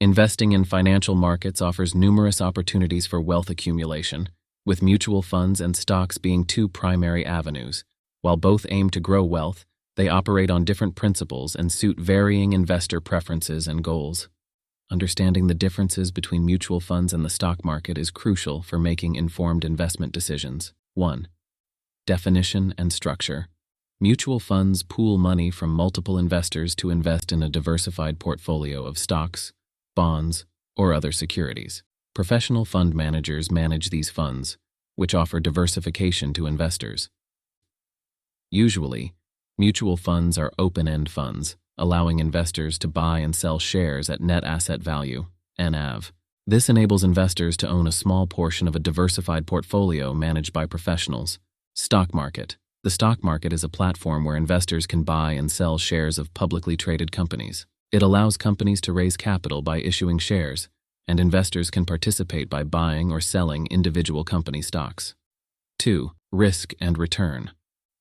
Investing in financial markets offers numerous opportunities for wealth accumulation, with mutual funds and stocks being two primary avenues. While both aim to grow wealth, they operate on different principles and suit varying investor preferences and goals. Understanding the differences between mutual funds and the stock market is crucial for making informed investment decisions. 1. Definition and structure. Mutual funds pool money from multiple investors to invest in a diversified portfolio of stocks, bonds, or other securities. Professional fund managers manage these funds, which offer diversification to investors. Usually, mutual funds are open-end funds, allowing investors to buy and sell shares at net asset value, NAV. This enables investors to own a small portion of a diversified portfolio managed by professionals. Stock market. The stock market is a platform where investors can buy and sell shares of publicly traded companies. It allows companies to raise capital by issuing shares, and investors can participate by buying or selling individual company stocks. 2. Risk and return.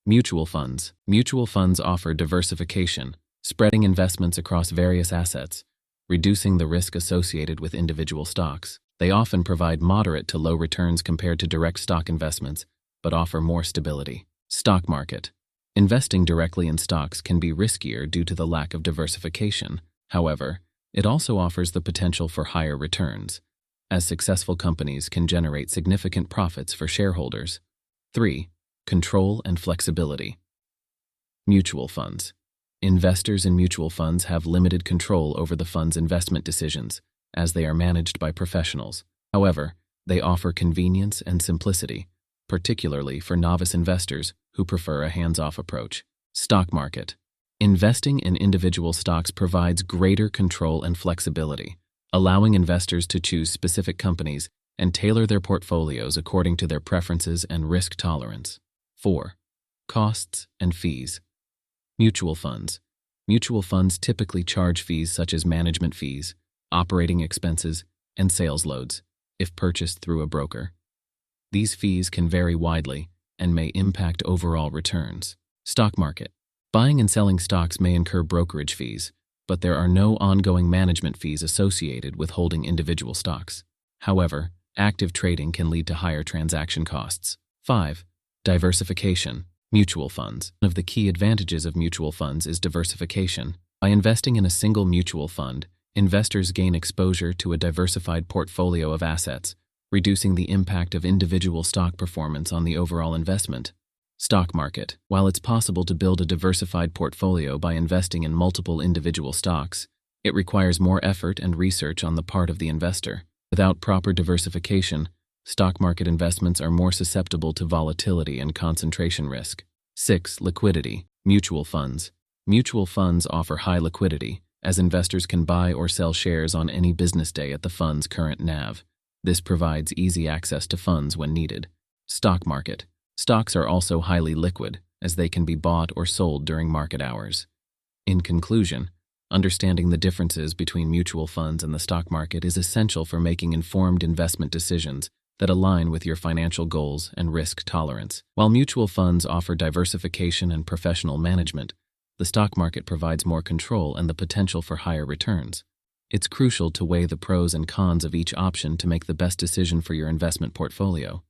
Mutual funds. Mutual funds offer diversification, spreading investments across various assets, reducing the risk associated with individual stocks. They often provide moderate to low returns compared to direct stock investments, but offer more stability. Stock market. Investing directly in stocks can be riskier due to the lack of diversification. However, it also offers the potential for higher returns, as successful companies can generate significant profits for shareholders. 3. Control and flexibility. Mutual funds. Investors in mutual funds have limited control over the fund's investment decisions, as they are managed by professionals. However, they offer convenience and simplicity, particularly for novice investors who prefer a hands-off approach. Stock market. Investing in individual stocks provides greater control and flexibility, allowing investors to choose specific companies and tailor their portfolios according to their preferences and risk tolerance. 4. Costs and fees. Mutual funds. Mutual funds typically charge fees such as management fees, operating expenses, and sales loads, if purchased through a broker. These fees can vary widely and may impact overall returns. Stock market. Buying and selling stocks may incur brokerage fees, but there are no ongoing management fees associated with holding individual stocks. However, active trading can lead to higher transaction costs. 5. Diversification. Mutual funds. One of the key advantages of mutual funds is diversification. By investing in a single mutual fund, investors gain exposure to a diversified portfolio of assets, reducing the impact of individual stock performance on the overall investment. Stock market. While it's possible to build a diversified portfolio by investing in multiple individual stocks, it requires more effort and research on the part of the investor. Without proper diversification, stock market investments are more susceptible to volatility and concentration risk. 6. Liquidity. Mutual funds. Mutual funds offer high liquidity, as investors can buy or sell shares on any business day at the fund's current NAV. This provides easy access to funds when needed. Stock market. Stocks are also highly liquid, as they can be bought or sold during market hours. In conclusion, understanding the differences between mutual funds and the stock market is essential for making informed investment decisions that align with your financial goals and risk tolerance. While mutual funds offer diversification and professional management, the stock market provides more control and the potential for higher returns. It's crucial to weigh the pros and cons of each option to make the best decision for your investment portfolio.